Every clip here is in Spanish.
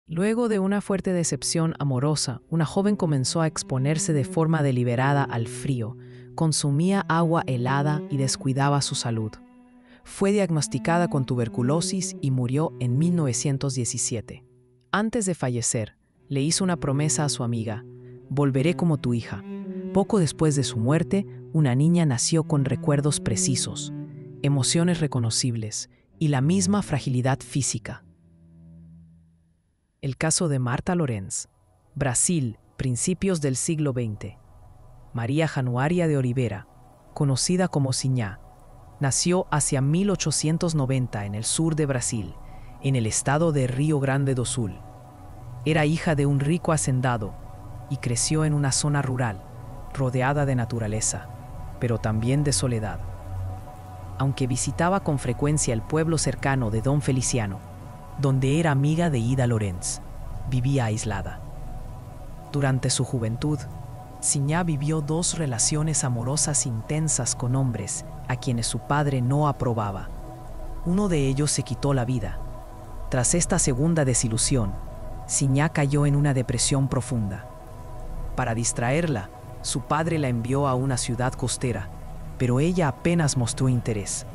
Luego de una fuerte decepción amorosa, una joven comenzó a exponerse de forma deliberada al frío, consumía agua helada y descuidaba su salud. Fue diagnosticada con tuberculosis y murió en 1917. Antes de fallecer, le hizo una promesa a su amiga: «Volveré como tu hija». Poco después de su muerte, una niña nació con recuerdos precisos, emociones reconocibles y la misma fragilidad física. El caso de Marta Lorenz, Brasil, principios del siglo XX. María Januaria de Oliveira, conocida como Sinhá, nació hacia 1890 en el sur de Brasil, en el estado de Río Grande do Sul. Era hija de un rico hacendado y creció en una zona rural, rodeada de naturaleza, pero también de soledad. Aunque visitaba con frecuencia el pueblo cercano de Don Feliciano, donde era amiga de Ida Lorenz, vivía aislada. Durante su juventud, Sinhá vivió 2 relaciones amorosas intensas con hombres a quienes su padre no aprobaba. Uno de ellos se quitó la vida. Tras esta segunda desilusión, Sinhá cayó en una depresión profunda. Para distraerla, su padre la envió a una ciudad costera, pero ella apenas mostró interés.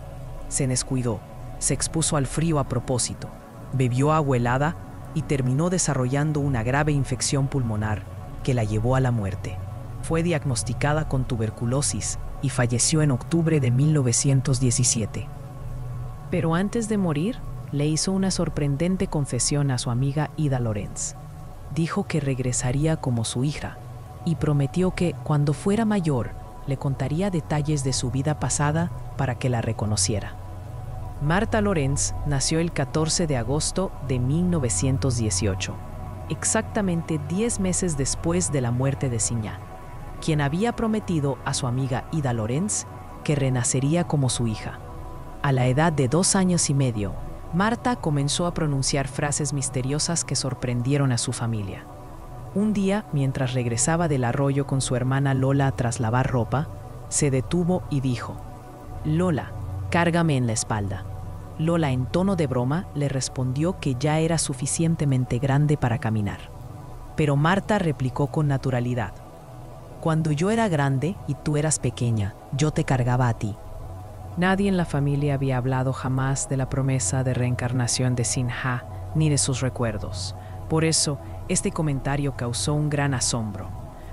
Se descuidó, se expuso al frío a propósito, bebió agua helada y terminó desarrollando una grave infección pulmonar que la llevó a la muerte. Fue diagnosticada con tuberculosis y falleció en octubre de 1917. Pero antes de morir, le hizo una sorprendente confesión a su amiga Ida Lorenz. Dijo que regresaría como su hija y prometió que, cuando fuera mayor, le contaría detalles de su vida pasada para que la reconociera. Marta Lorenz nació el 14 de agosto de 1918, exactamente 10 meses después de la muerte de Sinhá, quien había prometido a su amiga Ida Lorenz que renacería como su hija. A la edad de 2 años y medio, Marta comenzó a pronunciar frases misteriosas que sorprendieron a su familia. Un día, mientras regresaba del arroyo con su hermana Lola tras lavar ropa, se detuvo y dijo: «Lola, cárgame en la espalda». Lola, en tono de broma, le respondió que ya era suficientemente grande para caminar. Pero Marta replicó con naturalidad: «Cuando yo era grande y tú eras pequeña, yo te cargaba a ti». Nadie en la familia había hablado jamás de la promesa de reencarnación de Sinhá ni de sus recuerdos. Por eso, este comentario causó un gran asombro.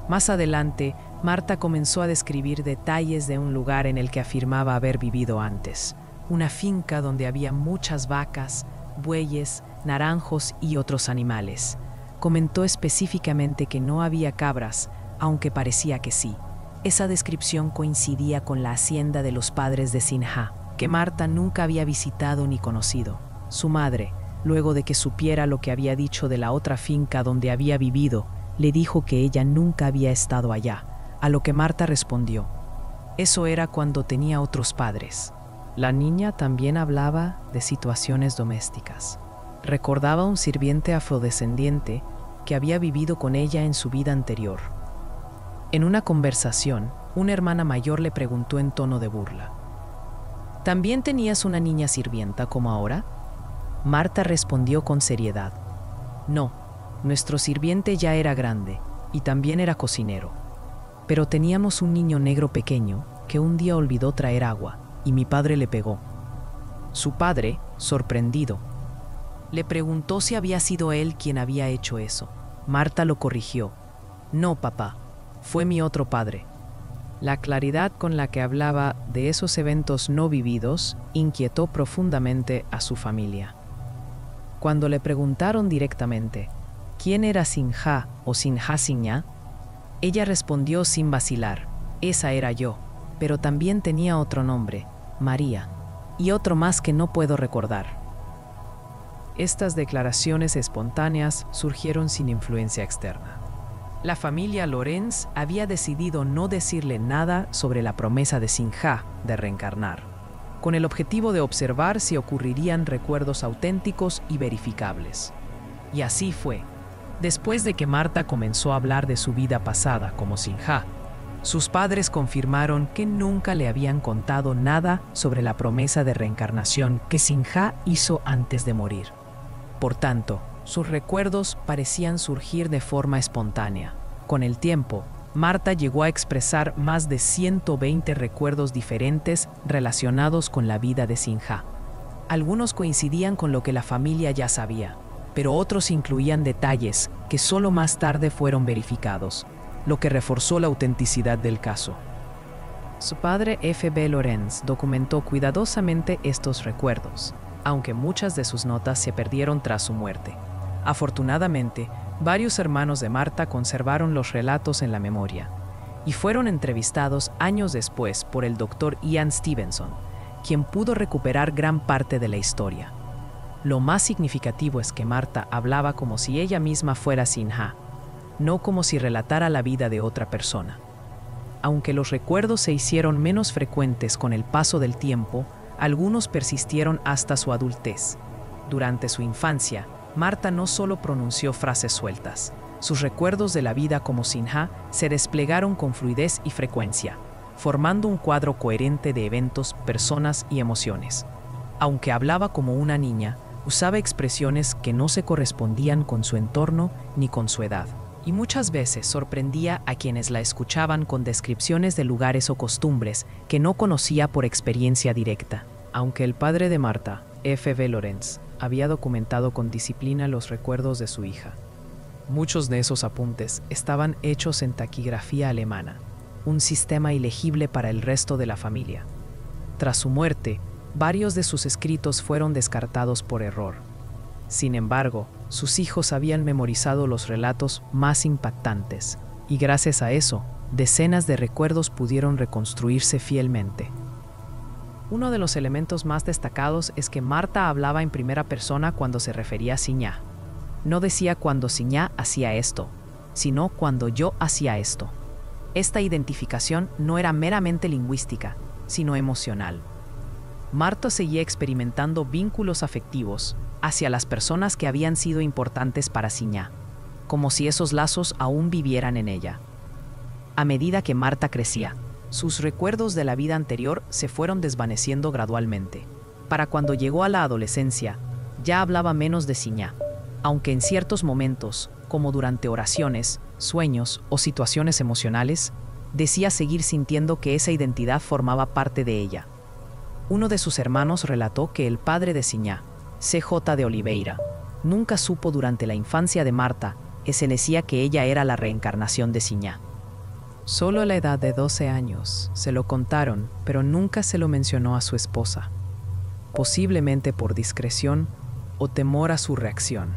Más adelante, Marta comenzó a describir detalles de un lugar en el que afirmaba haber vivido antes. Una finca donde había muchas vacas, bueyes, naranjos y otros animales. Comentó específicamente que no había cabras, aunque parecía que sí. Esa descripción coincidía con la hacienda de los padres de Sinhá, que Marta nunca había visitado ni conocido. Su madre, luego de que supiera lo que había dicho de la otra finca donde había vivido, le dijo que ella nunca había estado allá, a lo que Marta respondió: «Eso era cuando tenía otros padres». La niña también hablaba de situaciones domésticas. Recordaba a un sirviente afrodescendiente que había vivido con ella en su vida anterior. En una conversación, una hermana mayor le preguntó en tono de burla: «¿También tenías una niña sirvienta como ahora?». Marta respondió con seriedad: «No, nuestro sirviente ya era grande y también era cocinero. Pero teníamos un niño negro pequeño que un día olvidó traer agua y mi padre le pegó». Su padre, sorprendido, le preguntó si había sido él quien había hecho eso. Marta lo corrigió: «No, papá, fue mi otro padre». La claridad con la que hablaba de esos eventos no vividos inquietó profundamente a su familia. Cuando le preguntaron directamente quién era Sinhá o Sinhá Sinhá, ella respondió sin vacilar: «Esa era yo, pero también tenía otro nombre, María, y otro más que no puedo recordar». Estas declaraciones espontáneas surgieron sin influencia externa. La familia Lorenz había decidido no decirle nada sobre la promesa de Sinhá de reencarnar, con el objetivo de observar si ocurrirían recuerdos auténticos y verificables. Y así fue. Después de que Marta comenzó a hablar de su vida pasada como Sinhá, Sus padres confirmaron que nunca le habían contado nada sobre la promesa de reencarnación que Sinha hizo antes de morir. Por tanto, sus recuerdos parecían surgir de forma espontánea. Con el tiempo, Marta llegó a expresar más de 120 recuerdos diferentes relacionados con la vida de Sinha. Algunos coincidían con lo que la familia ya sabía, pero otros incluían detalles que solo más tarde fueron verificados, lo que reforzó la autenticidad del caso. Su padre F.B. Lorenz documentó cuidadosamente estos recuerdos, aunque muchas de sus notas se perdieron tras su muerte. Afortunadamente, varios hermanos de Marta conservaron los relatos en la memoria y fueron entrevistados años después por el Dr. Ian Stevenson, quien pudo recuperar gran parte de la historia. Lo más significativo es que Marta hablaba como si ella misma fuera Sinha, no como si relatara la vida de otra persona. Aunque los recuerdos se hicieron menos frecuentes con el paso del tiempo, algunos persistieron hasta su adultez. Durante su infancia, Marta no solo pronunció frases sueltas, sus recuerdos de la vida como Sinha se desplegaron con fluidez y frecuencia, formando un cuadro coherente de eventos, personas y emociones. Aunque hablaba como una niña, usaba expresiones que no se correspondían con su entorno ni con su edad, y muchas veces sorprendía a quienes la escuchaban con descripciones de lugares o costumbres que no conocía por experiencia directa. Aunque el padre de Marta, F.B. Lorenz, había documentado con disciplina los recuerdos de su hija, muchos de esos apuntes estaban hechos en taquigrafía alemana, un sistema ilegible para el resto de la familia. Tras su muerte, varios de sus escritos fueron descartados por error. Sin embargo, sus hijos habían memorizado los relatos más impactantes, y gracias a eso, decenas de recuerdos pudieron reconstruirse fielmente. Uno de los elementos más destacados es que Marta hablaba en primera persona cuando se refería a Sinha. No decía cuando Sinha hacía esto, sino cuando yo hacía esto. Esta identificación no era meramente lingüística, sino emocional. Marta seguía experimentando vínculos afectivos hacia las personas que habían sido importantes para Sinha, como si esos lazos aún vivieran en ella. A medida que Marta crecía, sus recuerdos de la vida anterior se fueron desvaneciendo gradualmente. Para cuando llegó a la adolescencia, ya hablaba menos de Sinha, aunque en ciertos momentos, como durante oraciones, sueños o situaciones emocionales, decía seguir sintiendo que esa identidad formaba parte de ella. Uno de sus hermanos relató que el padre de Sinha, C.J. de Oliveira, nunca supo durante la infancia de Marta que se decía que ella era la reencarnación de Sinha. Solo a la edad de 12 años se lo contaron, pero nunca se lo mencionó a su esposa, posiblemente por discreción o temor a su reacción.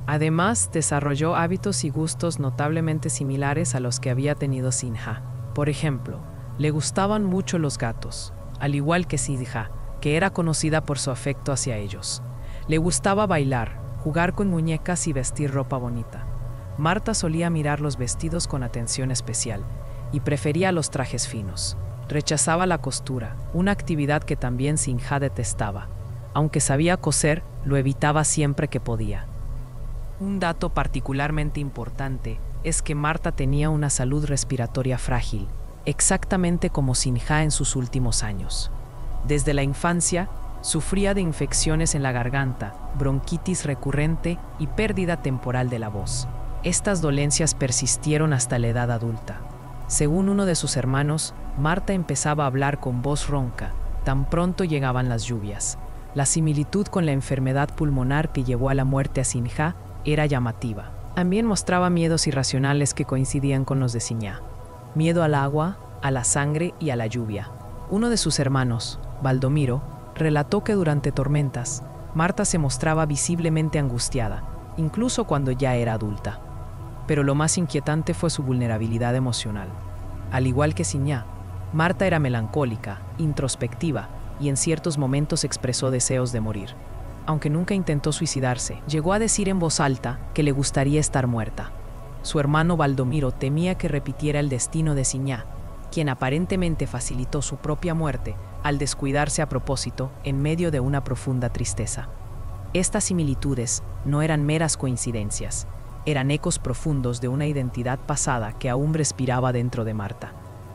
Además, desarrolló hábitos y gustos notablemente similares a los que había tenido Sinha. Por ejemplo, le gustaban mucho los gatos, al igual que Sinha, que era conocida por su afecto hacia ellos. Le gustaba bailar, jugar con muñecas y vestir ropa bonita. Marta solía mirar los vestidos con atención especial y prefería los trajes finos. Rechazaba la costura, una actividad que también Sinha detestaba. Aunque sabía coser, lo evitaba siempre que podía. Un dato particularmente importante es que Marta tenía una salud respiratoria frágil, exactamente como Sinha en sus últimos años. Desde la infancia, sufría de infecciones en la garganta, bronquitis recurrente y pérdida temporal de la voz. Estas dolencias persistieron hasta la edad adulta. Según uno de sus hermanos, Marta empezaba a hablar con voz ronca, tan pronto llegaban las lluvias. La similitud con la enfermedad pulmonar que llevó a la muerte a Sinha era llamativa. También mostraba miedos irracionales que coincidían con los de Sinha. Miedo al agua, a la sangre y a la lluvia. Uno de sus hermanos, Baldomiro, relató que durante tormentas, Marta se mostraba visiblemente angustiada, incluso cuando ya era adulta. Pero lo más inquietante fue su vulnerabilidad emocional. Al igual que Sinha, Marta era melancólica, introspectiva y en ciertos momentos expresó deseos de morir. Aunque nunca intentó suicidarse, llegó a decir en voz alta que le gustaría estar muerta. Su hermano Baldomiro temía que repitiera el destino de Sinha, quien aparentemente facilitó su propia muerte al descuidarse a propósito en medio de una profunda tristeza. Estas similitudes no eran meras coincidencias, eran ecos profundos de una identidad pasada que aún respiraba dentro de Marta.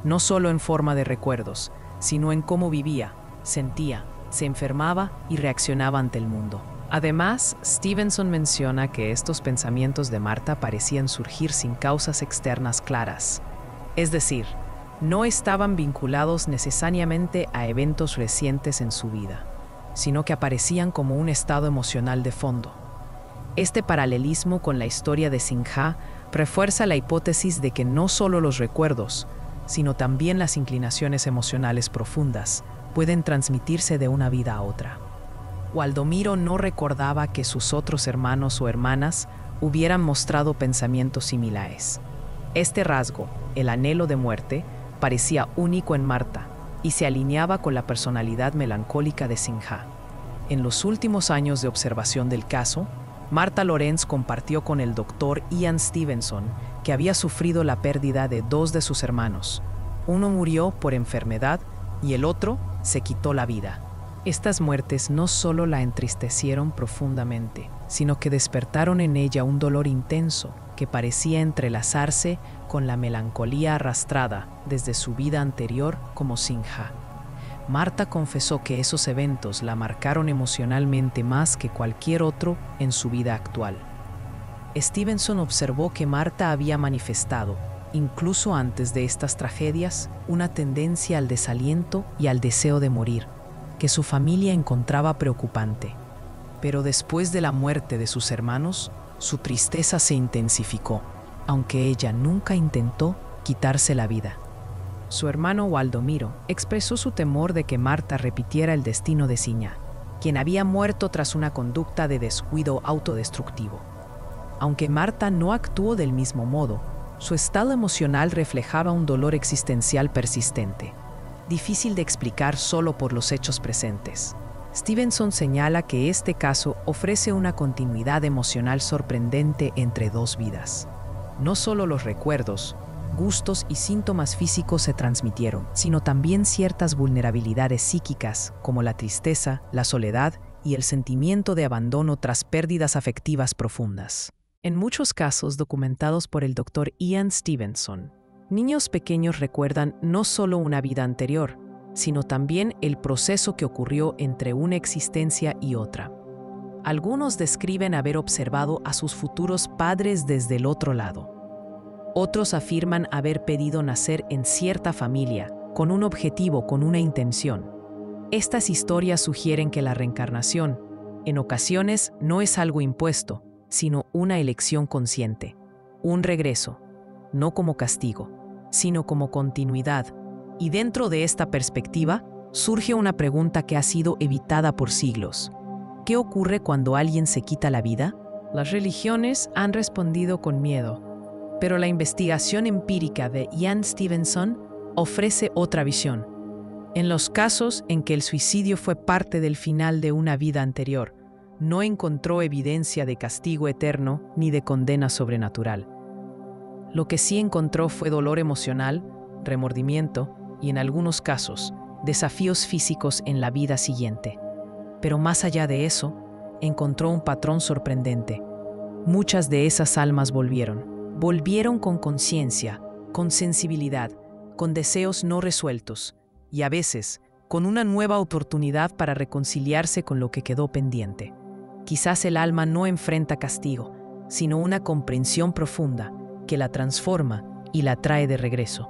no solo en forma de recuerdos, sino en cómo vivía, sentía, se enfermaba y reaccionaba ante el mundo. Además, Stevenson menciona que estos pensamientos de Marta parecían surgir sin causas externas claras. Es decir, no estaban vinculados necesariamente a eventos recientes en su vida, sino que aparecían como un estado emocional de fondo. Este paralelismo con la historia de Sinha refuerza la hipótesis de que no solo los recuerdos, sino también las inclinaciones emocionales profundas pueden transmitirse de una vida a otra. Waldomiro no recordaba que sus otros hermanos o hermanas hubieran mostrado pensamientos similares. Este rasgo, el anhelo de muerte, parecía único en Marta y se alineaba con la personalidad melancólica de Sinha. En los últimos años de observación del caso, Marta Lorenz compartió con el doctor Ian Stevenson que había sufrido la pérdida de 2 de sus hermanos. Uno murió por enfermedad y el otro se quitó la vida. Estas muertes no solo la entristecieron profundamente, sino que despertaron en ella un dolor intenso que parecía entrelazarse con la melancolía arrastrada desde su vida anterior como Sinha. Marta confesó que esos eventos la marcaron emocionalmente más que cualquier otro en su vida actual. Stevenson observó que Marta había manifestado, incluso antes de estas tragedias, una tendencia al desaliento y al deseo de morir, que su familia encontraba preocupante. Pero después de la muerte de sus hermanos, su tristeza se intensificó, aunque ella nunca intentó quitarse la vida. Su hermano Waldomiro expresó su temor de que Marta repitiera el destino de Sinha, quien había muerto tras una conducta de descuido autodestructivo. Aunque Marta no actuó del mismo modo, su estado emocional reflejaba un dolor existencial persistente, difícil de explicar solo por los hechos presentes. Stevenson señala que este caso ofrece una continuidad emocional sorprendente entre 2 vidas. No solo los recuerdos, gustos y síntomas físicos se transmitieron, sino también ciertas vulnerabilidades psíquicas como la tristeza, la soledad y el sentimiento de abandono tras pérdidas afectivas profundas. En muchos casos documentados por el Dr. Ian Stevenson, niños pequeños recuerdan no solo una vida anterior, sino también el proceso que ocurrió entre una existencia y otra. Algunos describen haber observado a sus futuros padres desde el otro lado. Otros afirman haber pedido nacer en cierta familia, con un objetivo, con una intención. Estas historias sugieren que la reencarnación, en ocasiones, no es algo impuesto, sino una elección consciente, un regreso, no como castigo, sino como continuidad. Y dentro de esta perspectiva, surge una pregunta que ha sido evitada por siglos. ¿Qué ocurre cuando alguien se quita la vida? Las religiones han respondido con miedo, pero la investigación empírica de Ian Stevenson ofrece otra visión. En los casos en que el suicidio fue parte del final de una vida anterior, no encontró evidencia de castigo eterno ni de condena sobrenatural. Lo que sí encontró fue dolor emocional, remordimiento y, en algunos casos, desafíos físicos en la vida siguiente. Pero más allá de eso, encontró un patrón sorprendente. Muchas de esas almas volvieron con conciencia, con sensibilidad, con deseos no resueltos y a veces con una nueva oportunidad para reconciliarse con lo que quedó pendiente. Quizás el alma no enfrenta castigo, sino una comprensión profunda que la transforma y la trae de regreso.